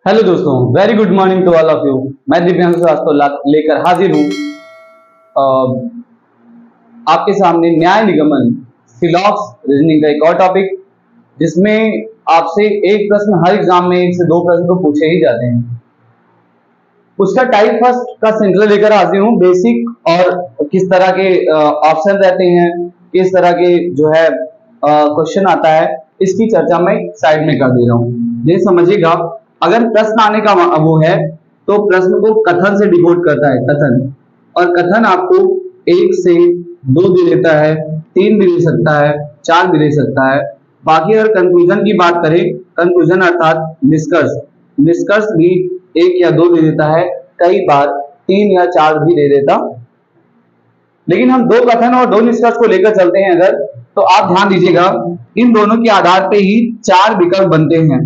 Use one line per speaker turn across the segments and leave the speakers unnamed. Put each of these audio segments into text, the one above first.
Hello दोस्तों, very good morning to all of you. मैं दिव्यांशु श्रीवास्तव लेकर हाजिर हूँ आपके सामने न्याय निगमन फिलॉक्स रीजनिंग का एक और टॉपिक, जिसमें आपसे एक प्रश्न हर एग्जाम में एक से दो प्रश्न तो पूछे ही जाते हैं। उसका टाइप फर्स्ट का श्रृंखला लेकर हाजिर हूँ। बेसिक और किस तरह के ऑप्शन रहते हैं, किस तरह के जो है क्वेश्चन आता है, इसकी चर्चा मैं साइड में कर दे रहा हूँ। ये समझिएगा, अगर प्रश्न आने का वो है तो प्रश्न को कथन से डिकोड करता है, कथन। और कथन आपको एक से दो भी देता है, तीन भी दे सकता है, चार भी दे सकता है। बाकी अगर कंक्लूजन की बात करें, कंक्लूजन अर्थात निष्कर्ष, निष्कर्ष भी एक या दो दे देता है, कई बार तीन या चार भी दे देता। लेकिन हम दो कथन और दो निष्कर्ष को लेकर चलते हैं अगर, तो आप ध्यान दीजिएगा, इन दोनों के आधार पे ही चार विकल्प बनते हैं।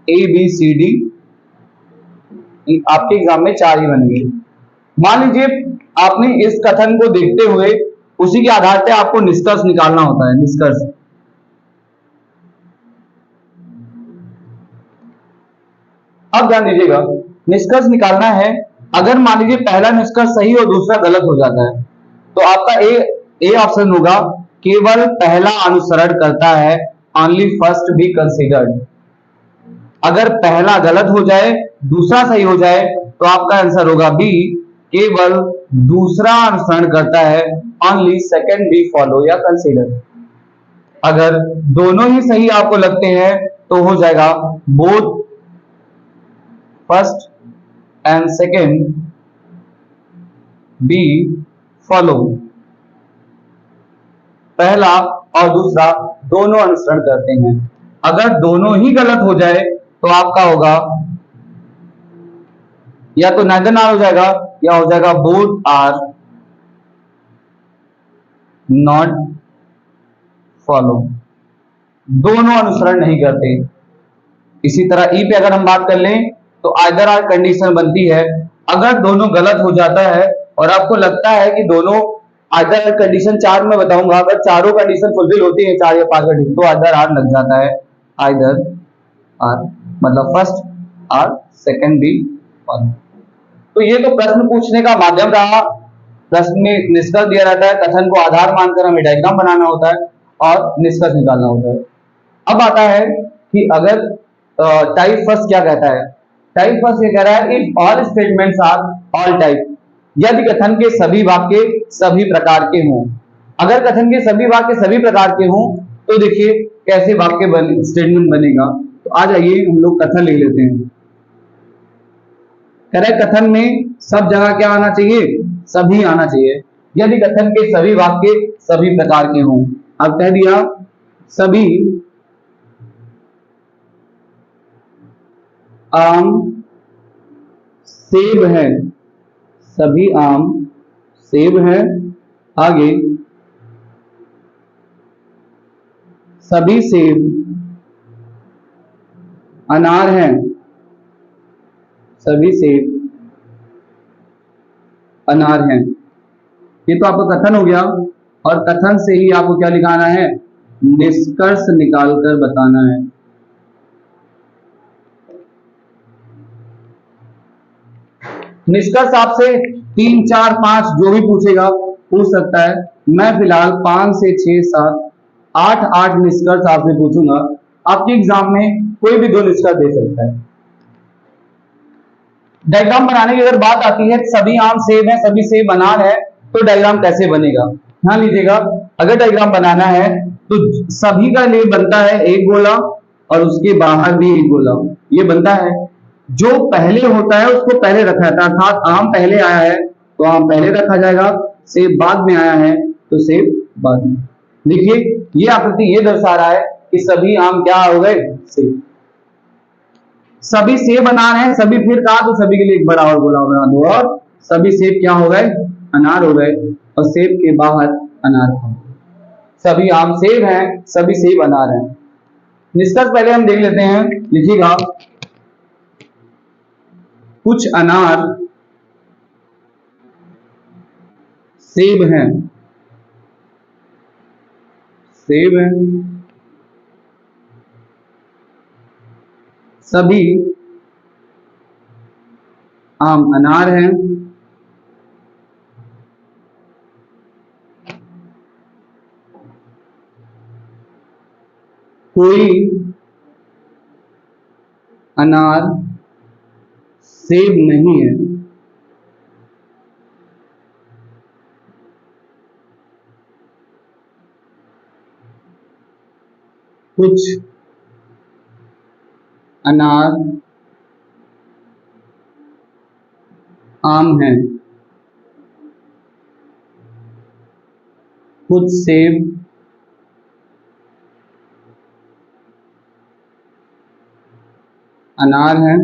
ए बी सी डी, आपके एग्जाम में चार ही बनेंगे। मान लीजिए आपने इस कथन को देखते हुए उसी के आधार पे आपको निष्कर्ष निकालना होता है। निष्कर्ष, अब ध्यान दीजिएगा, निष्कर्ष निकालना है। अगर मान लीजिए पहला निष्कर्ष सही और दूसरा गलत हो जाता है, तो आपका ए ऑप्शन होगा, केवल पहला अनुसरण करता है, ओनली फर्स्ट बी कंसीडर्ड। अगर पहला गलत हो जाए, दूसरा सही हो जाए, तो आपका आंसर होगा बी, केवल दूसरा अनुसरण करता है, ओनली सेकंड बी फॉलो या कंसीडर। अगर दोनों ही सही आपको लगते हैं तो हो जाएगा both first and second B follow. पहला और दूसरा दोनों अनुसरण करते हैं। अगर दोनों ही गलत हो जाए तो आपका होगा या तो नाइदर नॉर हो जाएगा, या हो जाएगा बोथ आर नॉट फॉलो, दोनों अनुसरण नहीं करते। इसी तरह ई पे अगर हम बात कर लें तो आइदर आर कंडीशन बनती है। अगर दोनों गलत हो जाता है और आपको लगता है कि दोनों आइदर कंडीशन, चार में बताऊंगा, अगर चारों कंडीशन फुलफिल होती है, चार या पांच कंडीशन, तो आइदर आर लग जाता है। आइदर आर मतलब first or second B one. तो ये तो प्रश्न पूछने का माध्यम रहा। प्रश्न में निष्कर्ष दिया रहता है, कथन को आधार मानकर हमें डायग्राम बनाना होता है और निष्कर्ष निकालना होता है। अब आता है कि अगर टाइप फर्स्ट क्या कहता है। टाइप फर्स्ट ये कह रहा है, if all statements are all type, यदि कथन के सभी वाक्य सभी प्रकार के हों। अगर कथन के सभी वाक्य सभी प्रकार के हों तो देखिए कैसे वाक्य स्टेटमेंट बनेगा। तो आ जाइए हम लोग कथन लिख लेते हैं। कह रहे कथन में सब जगह क्या आना चाहिए, सभी आना चाहिए। यदि कथन के सभी वाक्य सभी प्रकार के हों, अब कह दिया सभी आम सेब है, सभी आम सेब है। आगे सभी सेब अनार हैं, सभी सेब अनार हैं। ये तो आपका कथन हो गया, और कथन से ही आपको क्या लिखाना है, निष्कर्ष निकालकर बताना है। निष्कर्ष आपसे तीन चार पांच जो भी पूछेगा पूछ सकता है। मैं फिलहाल 5 से 6 7 8 8 निष्कर्ष आपसे पूछूंगा। आपके एग्जाम में कोई भी दो निष्कर्ष दे सकता है। डायग्राम बनाने की अगर बात आती है, सभी आम सेब है, सभी सेब अनार है, तो डायग्राम कैसे बनेगा, ध्यान लीजिएगा। अगर डायग्राम बनाना है तो सभी का लिए बनता है एक गोला, और उसके बाहर भी एक गोला, ये बनता है। जो पहले होता है उसको पहले रखा जाता है, अर्थात आम पहले आया है तो आम पहले रखा जाएगा, सेब बाद में आया है तो सेब बाद में। देखिए ये आकृति ये दर्शा रहा है कि सभी आम क्या हो गए, सेब। सभी सेब अनार हैं, सभी फिर कहा तो सभी के लिए एक बड़ा और गोला बना दो, और सभी सेब क्या हो गए, अनार हो गए, और सेब के बाहर अनार था। सभी आम सेब हैं, सभी सेब अनार हैं। निष्कर्ष पहले हम देख लेते हैं, लिखिएगा कुछ अनार सेब हैं, सेब हैं, सभी आम अनार है, कोई अनार सेब नहीं है, कुछ अनार आम है, कुछ सेब अनार है,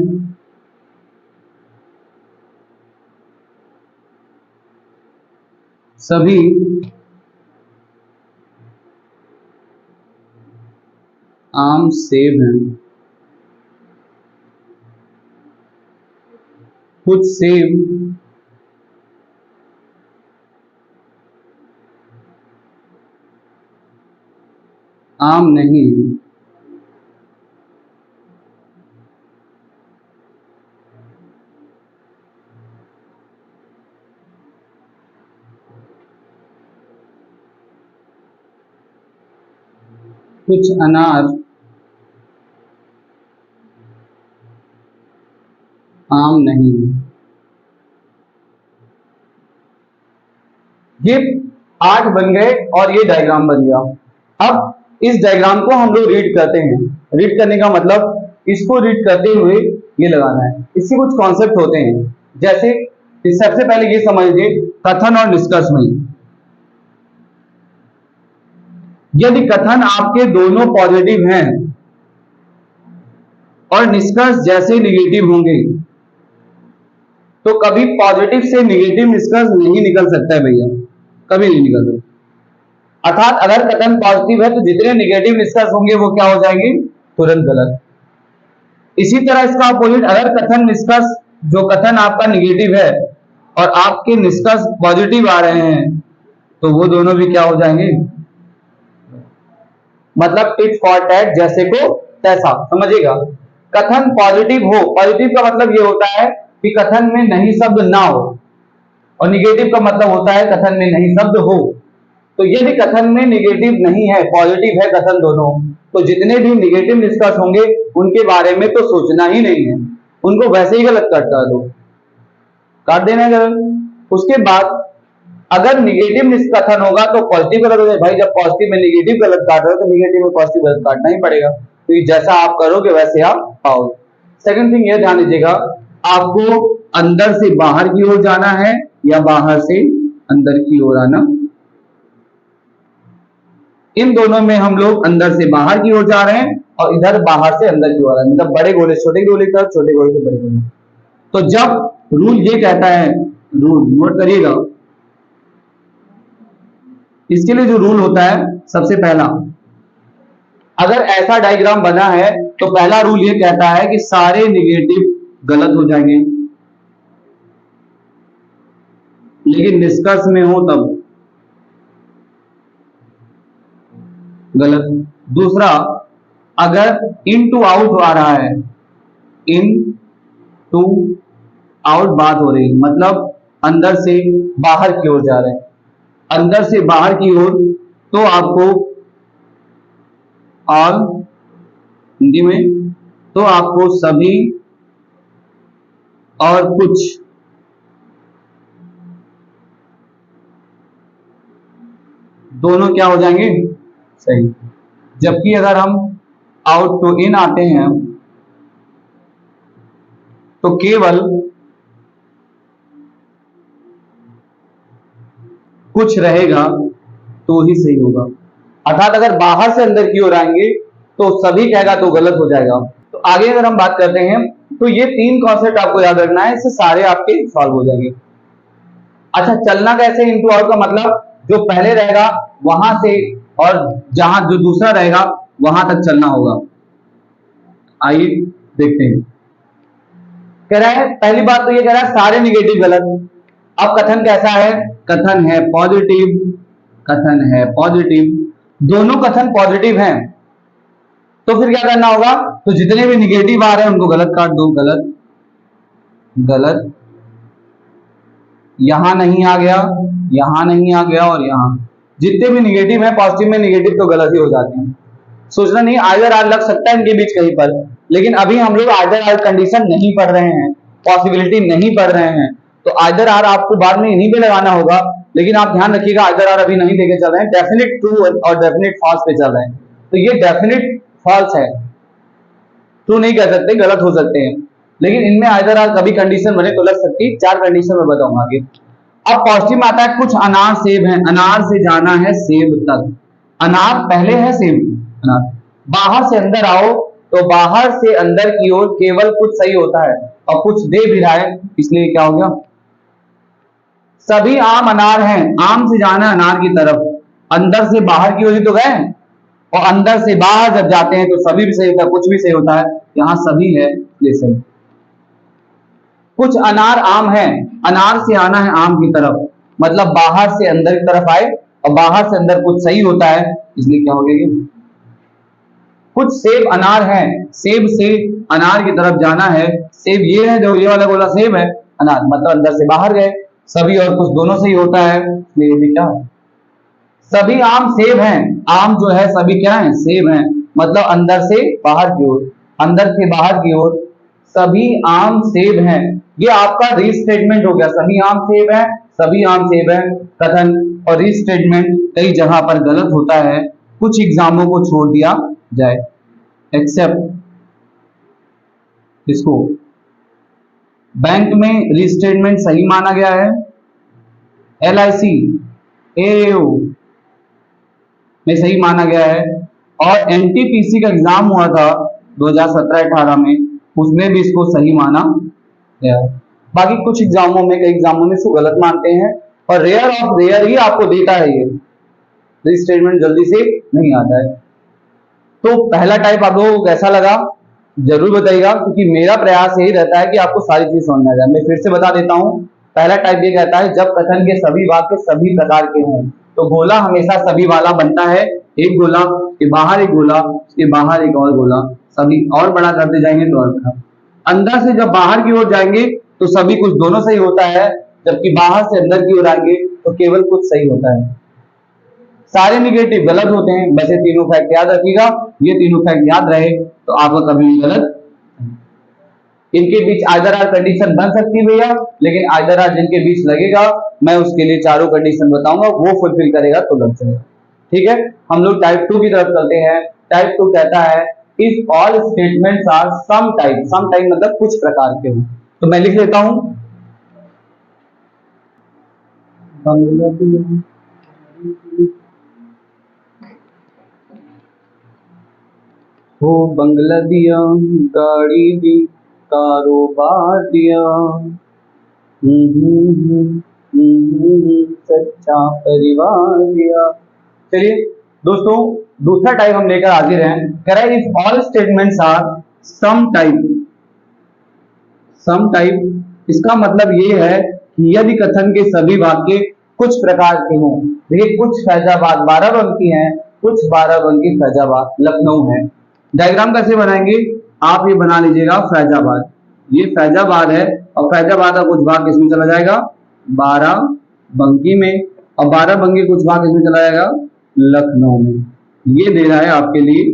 सभी आम सेब हैं, कुछ सेब आम नहीं है, कुछ अनार आम नहीं है। ये 8 बन गए और ये डायग्राम बन गया। अब इस डायग्राम को हम लोग रीड करते हैं। रीड करने का मतलब इसको रीड करते हुए ये लगाना है। इसके कुछ कॉन्सेप्ट होते हैं, जैसे सबसे पहले ये समझिए कथन और निष्कर्ष में। यदि कथन आपके दोनों पॉजिटिव हैं और निष्कर्ष जैसे निगेटिव होंगे तो कभी पॉजिटिव से निगेटिव निष्कर्ष नहीं निकल सकता है भैया, कभी नहीं निकल सकता। अर्थात अगर कथन पॉजिटिव है तो जितने निगेटिव निष्कर्ष होंगे वो क्या हो जाएंगे, तुरंत गलत। इसी तरह इसका अपोजिट, अगर कथन निष्कर्ष जो कथन आपका निगेटिव है और आपके निष्कर्ष पॉजिटिव आ रहे हैं तो वो दोनों भी क्या हो जाएंगे, मतलब टिट फॉर टैट, जैसे को तैसा, समझिएगा। कथन पॉजिटिव हो, पॉजिटिव का मतलब ये होता है कि कथन में नहीं शब्द ना हो, और निगेटिव का मतलब होता है कथन में नहीं शब्द हो। तो यदि कथन में निगेटिव नहीं है, पॉजिटिव है कथन दोनों, तो जितने भी निगेटिव निष्कर्ष होंगे उनके बारे में तो सोचना ही नहीं है, उनको वैसे ही गलत काट दो, काट देना है गलत। उसके बाद अगर निगेटिव कथन होगा तो पॉजिटिव गलत हो जाए। भाई जब पॉजिटिव में निगेटिव गलत काट रहे हो तो निगेटिव में पॉजिटिव गलत काटना ही पड़ेगा, तो जैसा आप करोगे वैसे आप पाओगे। सेकंड थिंग ये ध्यान दीजिएगा, आपको अंदर से बाहर की ओर जाना है या बाहर से अंदर की ओर आना। इन दोनों में हम लोग अंदर से बाहर की ओर जा रहे हैं और इधर बाहर से अंदर की ओर आ रहे हैं, मतलब बड़े गोले छोटे गोले की तरफ, छोटे गोले से बड़े गोले। तो जब रूल ये कहता है, रूल नोट करिएगा, इसके लिए जो रूल होता है सबसे पहला, अगर ऐसा डायग्राम बना है तो पहला रूल ये कहता है कि सारे निगेटिव गलत हो जाएंगे, लेकिन निष्कर्ष में हो तब गलत। दूसरा, अगर इन टू आउट आ रहा है, इन टू आउट बात हो रही, मतलब अंदर से बाहर की ओर जा रहे हैं, अंदर से बाहर की ओर, तो आपको ऑल हिंदी में, तो आपको सभी और कुछ दोनों क्या हो जाएंगे, सही। जबकि अगर हम आउट टू इन आते हैं तो केवल कुछ रहेगा तो ही सही होगा। अर्थात अगर बाहर से अंदर की ओर आएंगे तो सभी कहेगा तो गलत हो जाएगा। तो आगे अगर हम बात करते हैं तो ये 3 कॉन्सेप्ट आपको याद रखना है, इससे सारे आपके सॉल्व हो जाएंगे। अच्छा, चलना कैसे, इनटू आउट का मतलब जो पहले रहेगा वहां से और जहां जो दूसरा रहेगा वहां तक चलना होगा। आइए देखते हैं। कह रहा है, पहली बात तो ये कह रहा है सारे निगेटिव गलत। अब कथन कैसा है, कथन है पॉजिटिव, कथन है पॉजिटिव, दोनों कथन पॉजिटिव हैं, तो फिर क्या करना होगा, तो जितने भी निगेटिव आ रहे हैं उनको गलत काट दो, गलत गलत यहां नहीं आ गया, यहां नहीं आ गया, और यहां जितने भी निगेटिव है, पॉजिटिव में निगेटिव तो गलत ही हो जाते हैं। सोचना नहीं, आइदर आर लग सकता है इनके बीच कहीं पर, लेकिन अभी हम लोग आइदर आर कंडीशन नहीं पढ़ रहे हैं, पॉसिबिलिटी नहीं पढ़ रहे हैं, तो आइदर आर आपको बाद में इन्हीं पे लगाना होगा। लेकिन आप ध्यान रखिएगा, आइदर आर अभी नहीं लेके चल रहे हैं, डेफिनेट ट्रू और डेफिनेट फॉल्स पे चल रहे हैं। तो ये डेफिनेट फॉल्स है, ट्रू नहीं कह सकते, गलत हो सकते हैं, लेकिन इनमें आइदर आर कभी कंडीशन बने तो लग सकती है। 4 कंडीशन में बताऊंगा आगे। अब पॉजिटिव में आता है कुछ अनार सेब है, अनार से जाना है सेब तक, अनार पहले है सेब, अनार बाहर से अंदर आओ, तो बाहर से अंदर की ओर केवल कुछ सही होता है, और कुछ दे भी रहा है, इसलिए क्या हो गया, सभी आम अनार हैं, आम से जाना है अनार की तरफ, अंदर से बाहर की ओर ही तो गए, और अंदर से बाहर जब जाते हैं तो सभी भी सही होता है, कुछ भी सही होता है, यहां सभी है ये सही। कुछ अनार आम है, अनार से आना है आम की तरफ, मतलब बाहर से अंदर की तरफ आए, और बाहर से अंदर कुछ सही होता है, इसलिए क्या हो गया। कुछ सेब अनार है, सेब से अनार की तरफ जाना है, सेब ये है जो ये वाला गोला सेब है, अनार मतलब अंदर से बाहर गए, सभी और कुछ दोनों से ही होता है, इसलिए भी क्या है, सभी आम सेब हैं, आम जो है सभी क्या है, सेब हैं, मतलब अंदर से बाहर की ओर, अंदर से बाहर की ओर सभी आम सेब हैं। ये आपका रीस्टेटमेंट हो गया, सभी आम सेब हैं, सभी आम सेब हैं कथन, और रीस्टेटमेंट कई जगह पर गलत होता है, कुछ एग्जामों को छोड़ दिया जाए, एक्सेप्ट इसको बैंक में रीस्टेटमेंट सही माना गया है, LIC AAO में सही माना गया है, और NTPC का एग्जाम हुआ था 2017-18 में, उसमें भी इसको सही माना गया है। बाकी कुछ एग्जामों में, कई एग्जामों में इसको गलत मानते हैं, और रेयर ऑफ रेयर ही आपको देता है, ये रीस्टेटमेंट जल्दी से नहीं आता है। तो पहला टाइप आप लोगों को कैसा लगा जरूर बताइएगा, क्योंकि मेरा प्रयास यही रहता है कि आपको सारी चीज समझ में आ जाए। मैं फिर से बता देता हूँ, पहला टाइप ये कहता है जब कथन के सभी वाक्य सभी प्रकार के हों, तो गोला हमेशा सभी वाला बनता है, एक गोला के बाहर एक गोला, उसके बाहर एक और गोला, सभी और बड़ा करते जाएंगे तो और बड़ा। अंदर से जब बाहर की ओर जाएंगे तो सभी कुछ दोनों सही होता है, जबकि बाहर से अंदर की ओर आएंगे तो केवल कुछ सही होता है, सारे निगेटिव गलत होते हैं। बस ये तीनों फैक्ट याद रखिएगा, ये तीनों फैक्ट याद रहे तो आपका कभी भी गलत। इनके बीच आइदर आर कंडीशन बन सकती है भैया, लेकिन आइदर आर जिनके बीच लगेगा मैं उसके लिए चारों कंडीशन बताऊंगा, वो फुलफिल करेगा तो लग जाएगा। ठीक है, हम लोग टाइप 2 की तरफ चलते हैं। टाइप 2 कहता है if all statements are some type, some type मतलब कुछ प्रकार के हो, तो मैं लिख लेता हूं हो बंगला दिया, गाड़ी दी, कारोबार दिया, सच्चा परिवार दिया। चलिए दोस्तों, दूसरा टाइप हम लेकर हाजिर हैं, कह रहा है if all statements are some type, some type इसका मतलब ये है कि यदि कथन के सभी वाक्य कुछ प्रकार के हों। देखिए कुछ फैजाबाद 12 हैं, कुछ 12 फैजाबाद लखनऊ है। डायग्राम कैसे बनाएंगे, आप ये बना लीजिएगा फैजाबाद, ये फैजाबाद है, और फैजाबाद का कुछ भाग किसमें चला जाएगा, 12 में, और 12 कुछ भाग किसमें चला जाएगा, लखनऊ में। ये दे रहा है आपके लिए,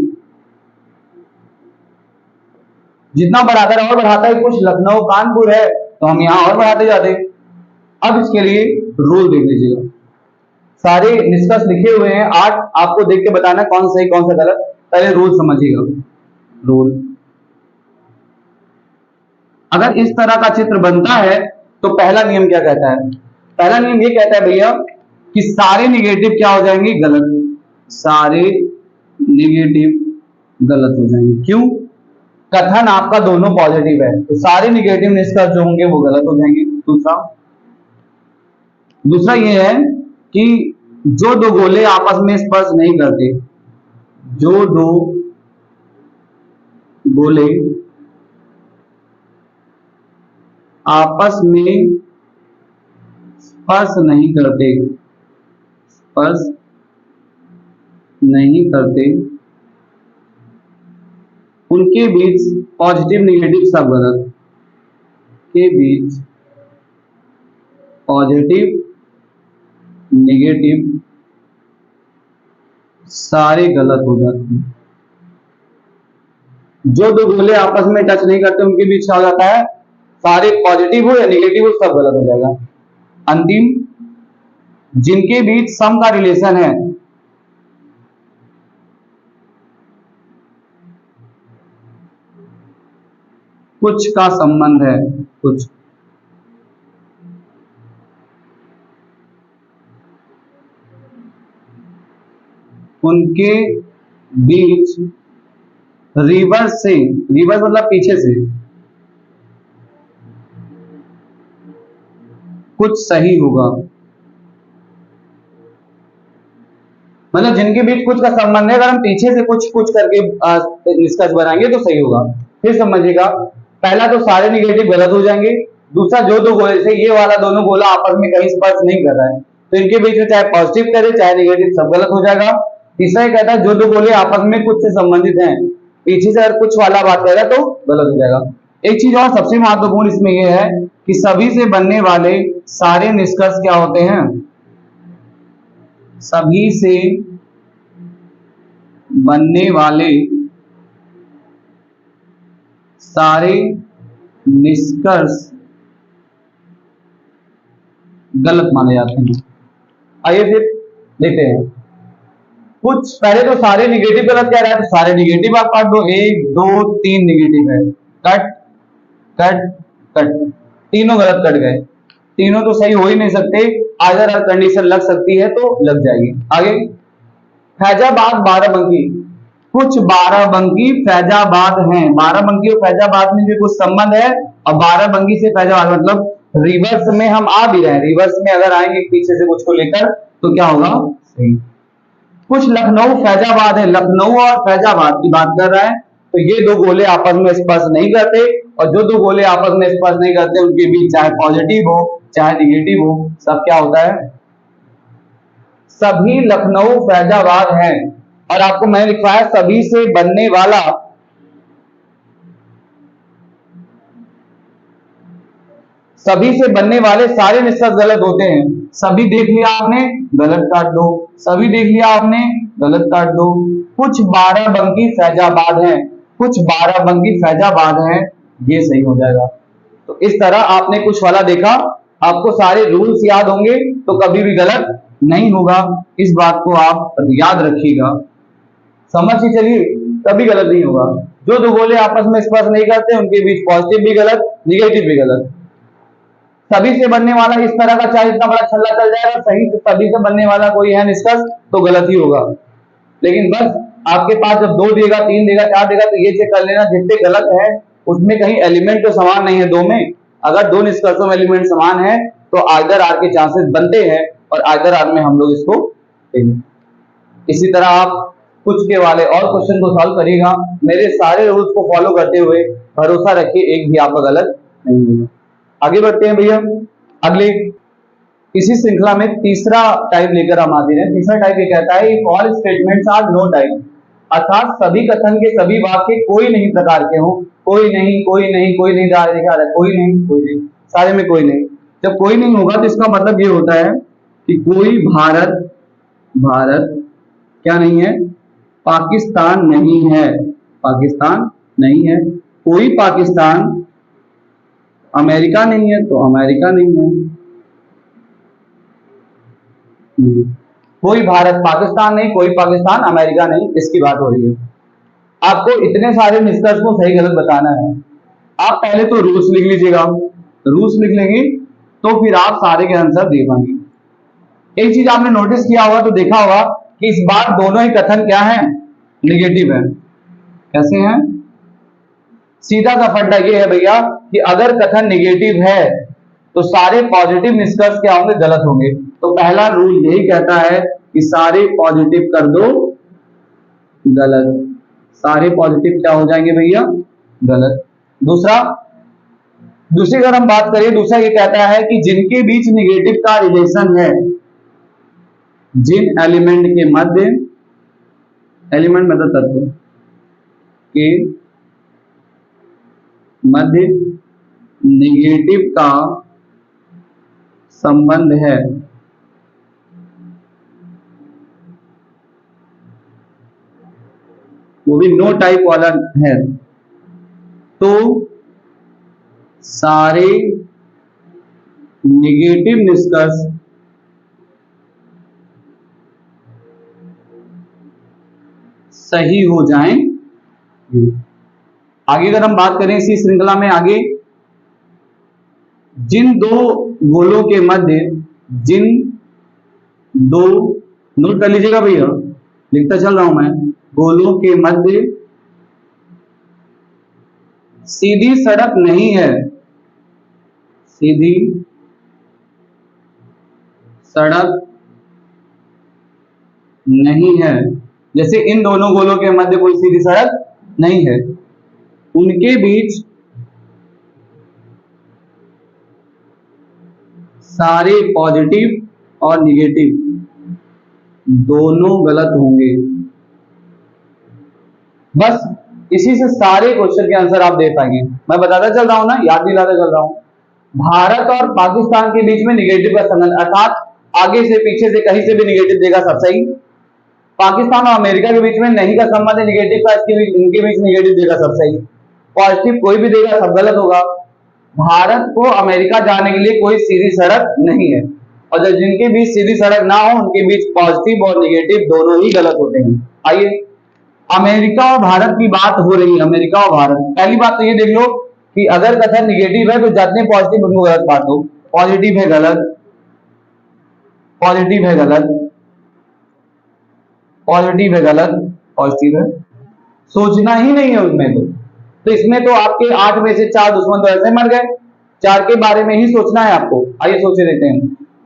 जितना बढ़ाकर और बढ़ाता है, कुछ लखनऊ कानपुर है तो हम यहां और बढ़ाते जाते। अब इसके लिए रूल देख लीजिएगा, सारे निष्कर्ष लिखे हुए हैं 8, आपको देख के बताना कौन सही कौन सा गलत। पहले रूल समझिएगा। रूल, अगर इस तरह का चित्र बनता है तो पहला नियम क्या कहता है, पहला नियम ये कहता है भैया कि सारे निगेटिव क्या हो जाएंगे, गलत, सारे निगेटिव गलत हो जाएंगे। क्यों, कथन आपका दोनों पॉजिटिव है, तो सारे निगेटिव निष्कर्ष जो होंगे वो गलत हो जाएंगे। दूसरा ये है कि जो दो गोले आपस में स्पर्श नहीं करते, जो दो गोले आपस में स्पर्श नहीं करते, स्पर्श नहीं करते, उनके बीच पॉजिटिव निगेटिव सब गलत, के बीच पॉजिटिव नेगेटिव सारे गलत हो जाते हैं। जो दो गोले आपस में टच नहीं करते उनके बीच क्या हो जाता है, सारे पॉजिटिव हो या नेगेटिव हो सब गलत हो जाएगा। अंतिम, जिनके बीच सम का रिलेशन है, कुछ का संबंध है, कुछ उनके बीच रिवर्स से, रिवर्स मतलब पीछे से, कुछ सही होगा। मतलब जिनके बीच कुछ का संबंध है, अगर हम पीछे से कुछ कुछ करके निष्कर्ष बनाएंगे तो सही होगा। फिर समझिएगा, पहला तो सारे निगेटिव गलत हो जाएंगे। दूसरा, जो दो गोले थे ये वाला दोनों गोला आपस में कहीं स्पर्श नहीं कर रहा है तो इनके बीच में चाहे पॉजिटिव करे चाहे निगेटिव सब गलत हो जाएगा। तीसरा ये कहता है जो दो गोले आपस में कुछ से संबंधित हैं, पीछे से अगर कुछ वाला बात करेगा तो गलत हो जाएगा। एक चीज और सबसे महत्वपूर्ण इसमें यह है कि सभी से बनने वाले सारे निष्कर्ष क्या होते हैं, सभी से बनने वाले सारे निष्कर्ष गलत माने जाते हैं। आइए फिर देखते हैं। कुछ पहले तो सारे निगेटिव गलत कह रहा है तो सारे निगेटिव आप काट दो, 1 2 3 निगेटिव है, कट कट कट, तीनों गलत कट गए। तीनों तो सही हो ही नहीं सकते, अगर कंडीशन लग सकती है तो लग जाएगी। आगे, फैजाबाद बाराबंकी, कुछ बाराबंकी फैजाबाद हैं। बाराबंकी और फैजाबाद में भी कुछ संबंध है और बाराबंकी से फैजाबाद मतलब रिवर्स में हम आ भी रहे हैं, रिवर्स में अगर आएंगे पीछे से कुछ को लेकर तो क्या होगा, सही। कुछ लखनऊ फैजाबाद है, लखनऊ और फैजाबाद की बात कर रहा है तो ये दो गोले आपस में स्पर्श नहीं करते और जो दो गोले आपस में स्पर्श नहीं करते उनके बीच चाहे पॉजिटिव हो चाहे निगेटिव हो सब क्या होता है, सभी लखनऊ फैजाबाद हैं। और आपको मैंने लिखवाया सभी से बनने वाला, सभी से बनने वाले सारे निष्कर्ष गलत होते हैं। सभी देख लिया आपने, गलत काट दो, सभी देख लिया आपने, गलत काट दो। कुछ बाराबंकी फैजाबाद हैं, कुछ बाराबंकी फैजाबाद हैं, ये सही हो जाएगा। तो इस तरह आपने कुछ वाला देखा, आपको सारे रूल्स याद होंगे तो कभी भी गलत नहीं होगा, इस बात को आप याद रखिएगा। समझ ही चलिए, कभी गलत नहीं होगा। जो दो गोले आपस में स्पर्श नहीं करते उनके बीच पॉजिटिव भी गलत निगेटिव भी गलत। सभी से बनने वाला इस तरह का चाहे इतना बड़ा छल्ला चल जाएगा, सही से सभी से बनने वाला कोई है निष्कर्ष तो गलत ही होगा। लेकिन बस आपके पास जब 2 देगा 3 देगा 4 देगा तो ये चेक कर लेना जितने गलत है उसमें कहीं एलिमेंट तो समान नहीं है दो में। अगर दो निष्कर्षों में एलिमेंट समान है तो आइदर आर के चांसेस बनते हैं और आइदर आर में हम लोग इसको देंगे। इसी तरह आप कुछ के वाले और क्वेश्चन को सॉल्व करिएगा, मेरे सारे रूल्स को फॉलो करते हुए भरोसा रखिए एक भी आपका गलत नहीं होगा। आगे बढ़ते हैं भैया, अगले इसी श्रृंखला में तीसरा टाइप लेकर हम आते हैं। तीसरा टाइप ये कहता है all statements are no type, अर्थात सभी कथन के सभी वाक्य कोई नहीं प्रकार के हो, कोई नहीं कोई नहीं कोई नहीं लिखा रहा है, कोई नहीं कोई नहीं, सारे में कोई नहीं। जब कोई नहीं होगा तो इसका मतलब ये होता है कि कोई भारत भारत क्या नहीं है, पाकिस्तान नहीं है, पाकिस्तान नहीं है। कोई पाकिस्तान, अमेरिका नहीं है तो अमेरिका नहीं है। कोई भारत पाकिस्तान नहीं, कोई पाकिस्तान अमेरिका नहीं, इसकी बात हो रही है। आपको इतने सारे निष्कर्ष को सही गलत बताना है। आप पहले तो रूल्स लिख लीजिएगा, रूल्स लिख लेंगे तो फिर आप सारे के आंसर दे पाएंगे। एक चीज आपने नोटिस किया होगा तो देखा होगा कि इस बार दोनों ही कथन क्या है, निगेटिव है। कैसे हैं, सीधा सा फंडा ये है भैया कि अगर कथन निगेटिव है तो सारे पॉजिटिव निष्कर्ष क्या होंगे, गलत होंगे। तो पहला रूल यही कहता है कि सारे पॉजिटिव कर दो गलत, सारे पॉजिटिव क्या हो जाएंगे भैया, गलत। दूसरी अगर हम बात करें, दूसरा ये कहता है कि जिनके बीच निगेटिव का रिलेशन है, जिन एलिमेंट के मध्य, एलिमेंट मतलब तत्व के मध्य निगेटिव का संबंध है, वो भी नो टाइप वाला है, तो सारे निगेटिव निष्कर्ष सही हो जाएंगे। आगे अगर हम बात करें इसी श्रृंखला में आगे, जिन दो गोलों के मध्य, जिन दो, नोट कर लीजिएगा भैया, लिखता चल रहा हूं मैं, गोलों के मध्य सीधी सड़क नहीं है, सीधी सड़क नहीं है, जैसे इन दोनों गोलों के मध्य कोई सीधी सड़क नहीं है, उनके बीच सारे पॉजिटिव और निगेटिव दोनों गलत होंगे। बस इसी से सारे क्वेश्चन के आंसर आप दे पाएंगे। मैं बताता चल रहा हूं ना, याद दिलाता चल रहा हूं। भारत और पाकिस्तान के बीच में निगेटिव का संबंध, अर्थात आगे से पीछे से कहीं से भी निगेटिव देगा सब सही। पाकिस्तान और अमेरिका के बीच में नहीं का संबंध है निगेटिव का, इनके बीच निगेटिव देगा सब सही। पॉजिटिव कोई भी देगा सब गलत होगा। भारत को अमेरिका जाने के लिए कोई सीधी सड़क नहीं है, और जब जिनके बीच सीधी सड़क ना हो उनके बीच पॉजिटिव और निगेटिव दोनों ही गलत होते हैं। आइए, अमेरिका और भारत की बात हो रही है, अमेरिका और भारत। पहली बात तो ये देख लो कि अगर कथन निगेटिव है तो जितने पॉजिटिव उनको गलत बात दो, पॉजिटिव है गलत, पॉजिटिव है गलत, पॉजिटिव है गलत, पॉजिटिव है, सोचना ही नहीं है उसमें। तो इसमें तो आपके 8 में से 4 दुश्मन तो ऐसे मर गए, 4 के बारे में ही सोचना है आपको। आइए सोचे देते हैं।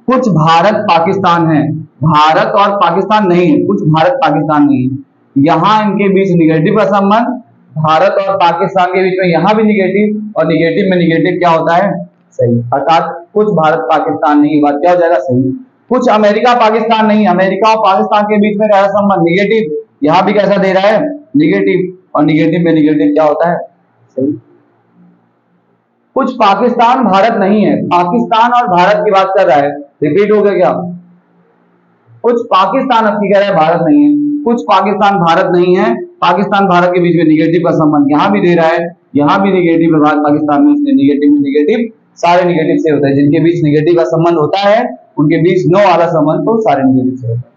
कुछ भारत पाकिस्तान है, भारत और पाकिस्तान नहीं है, कुछ भारत पाकिस्तान नहीं है, यहां इनके बीच निगेटिव का संबंध, भारत और पाकिस्तान के बीच में यहां भी निगेटिव, और निगेटिव में निगेटिव क्या होता है, सही। अर्थात कुछ भारत पाकिस्तान नहीं, बात क्या हो जाएगा, सही। कुछ अमेरिका पाकिस्तान नहीं, अमेरिका और पाकिस्तान के बीच में क्या संबंध, निगेटिव, यहां भी कैसा दे रहा है, निगेटिव, और निगेटिव में निगेटिव क्या होता है, सही। कुछ पाकिस्तान भारत नहीं है, पाकिस्तान और भारत की बात कर रहा है, रिपीट हो गया क्या, कुछ पाकिस्तान आपकी कह रहा है भारत नहीं है, कुछ पाकिस्तान भारत नहीं है, पाकिस्तान भारत के बीच में निगेटिव का संबंध यहां भी दे रहा है, यहां भी निगेटिव है, भारत पाकिस्तान में, इसलिए निगेटिव में निगेटिव सारे निगेटिव से होता है। जिनके बीच निगेटिव का संबंध होता है उनके बीच नो वाला संबंध तो सारे निगेटिव से होता है।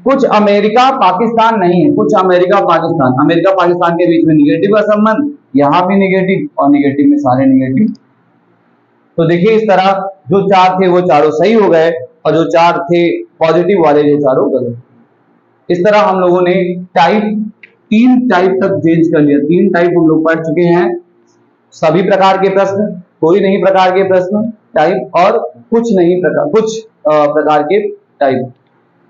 कुछ अमेरिका पाकिस्तान नहीं है, कुछ अमेरिका पाकिस्तान, अमेरिका पाकिस्तान के बीच में निगेटिव का संबंध, यहां भी निगेटिव, और निगेटिव में सारे निगेटिव। तो देखिए इस तरह जो 4 थे वो चारों सही हो गए, और जो 4 थे पॉजिटिव वाले जो चारों गलत। इस तरह हम लोगों ने तीन टाइप तक चेंज कर लिया, 3 टाइप हम लोग पढ़ चुके हैं। सभी प्रकार के प्रश्न, कोई नहीं प्रकार के प्रश्न टाइप, और कुछ नहीं प्रकार, कुछ प्रकार के टाइप।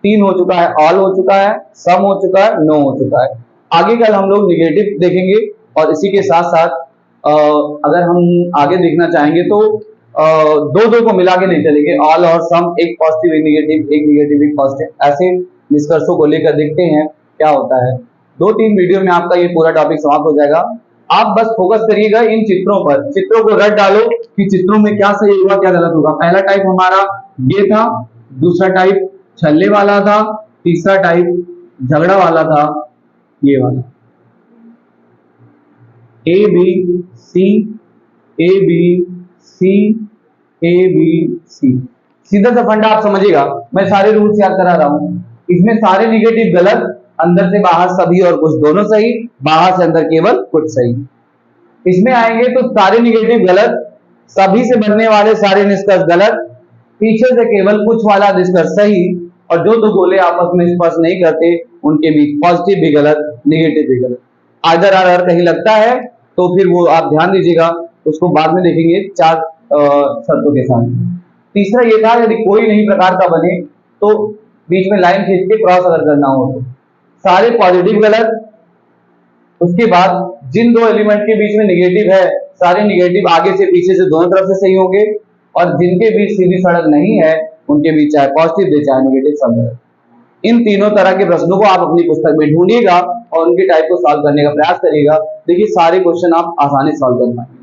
3 हो चुका है, ऑल हो चुका है, सम हो चुका है, नो हो चुका है। आगे कल हम लोग निगेटिव देखेंगे, और इसी के साथ साथ अगर हम आगे देखना चाहेंगे तो दो को मिला के नहीं चलेंगे, ऑल और सम, एक पॉजिटिव एक निगेटिव, एक निगेटिव एक पॉजिटिव, ऐसे निष्कर्षों को लेकर देखते हैं क्या होता है। 2-3 वीडियो में आपका ये पूरा टॉपिक समाप्त हो जाएगा। आप बस फोकस करिएगा इन चित्रों पर, चित्रों को रट डालो कि चित्रों में क्या सही होगा क्या गलत होगा। पहला टाइप हमारा ये था, दूसरा टाइप छल्ले वाला था, तीसरा टाइप झगड़ा वाला था, ये वाला। A B C, A B C, A B C, सीधा सा फंडा आप समझिएगा, मैं सारे रूल्स याद करा रहा हूं। इसमें सारे निगेटिव गलत, अंदर से बाहर सभी और कुछ दोनों सही, बाहर से अंदर केवल कुछ सही। इसमें आएंगे तो सारे निगेटिव गलत, सभी से बनने वाले सारे निष्कर्ष गलत, पीछे से केवल कुछ वाला निष्कर्ष सही, और जो दो गोले आपस में स्पर्श नहीं करते उनके बीच पॉजिटिव भी गलत, निगेटिव भी गलत। आइदर अगर कहीं लगता है तो फिर वो आप ध्यान दीजिएगा, उसको बाद में देखेंगे 4 शर्तों के साथ। तीसरा ये था, यदि कोई नहीं प्रकार का बने तो बीच में लाइन खींच के क्रॉस अगर करना हो तो सारे पॉजिटिव गलत। उसके बाद जिन 2 एलिमेंट के बीच में निगेटिव है, सारे निगेटिव आगे से पीछे से दोनों तरफ से सही होंगे, और जिनके बीच सीधी सड़क नहीं है उनके बीच चाहे पॉजिटिव दे चाहे निगेटिव सब गलत। इन तीनों तरह के प्रश्नों को आप अपनी पुस्तक में ढूंढिएगा और उनके टाइप को सॉल्व करने का प्रयास करिएगा। देखिए सारे क्वेश्चन आप आसानी से सॉल्व कर पाएंगे।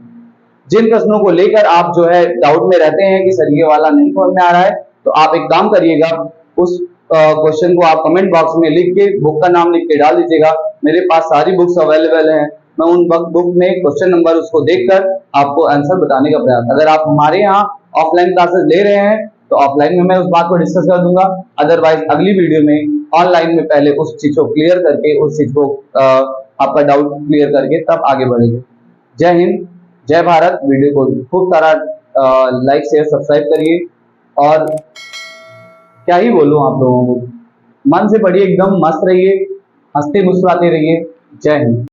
जिन प्रश्नों को लेकर आप जो है डाउट में रहते हैं कि सर ये वाला नहीं समझ में आ रहा है, तो आप एक काम करिएगा, उस क्वेश्चन को आप कमेंट बॉक्स में लिख के बुक का नाम लिख के डाल दीजिएगा। मेरे पास सारी बुक्स अवेलेबल हैं, मैं उन बुक में क्वेश्चन नंबर उसको देखकर आपको आंसर बताने का प्रयास। अगर आप हमारे यहाँ ऑफलाइन क्लासेस ले रहे हैं तो ऑफलाइन में मैं उस बात को डिस्कस कर दूंगा, अदरवाइज अगली वीडियो में ऑनलाइन में पहले उस चीज को क्लियर करके, उस चीज को आपका डाउट क्लियर करके तब आगे बढ़ेंगे। जय हिंद, जय भारत। वीडियो को खूब सारा लाइक शेयर सब्सक्राइब करिए, और क्या ही बोलूं आप लोगों को, मन से पढ़िए, एकदम मस्त रहिए, हंसते मुस्कुराते रहिए। जय हिंद।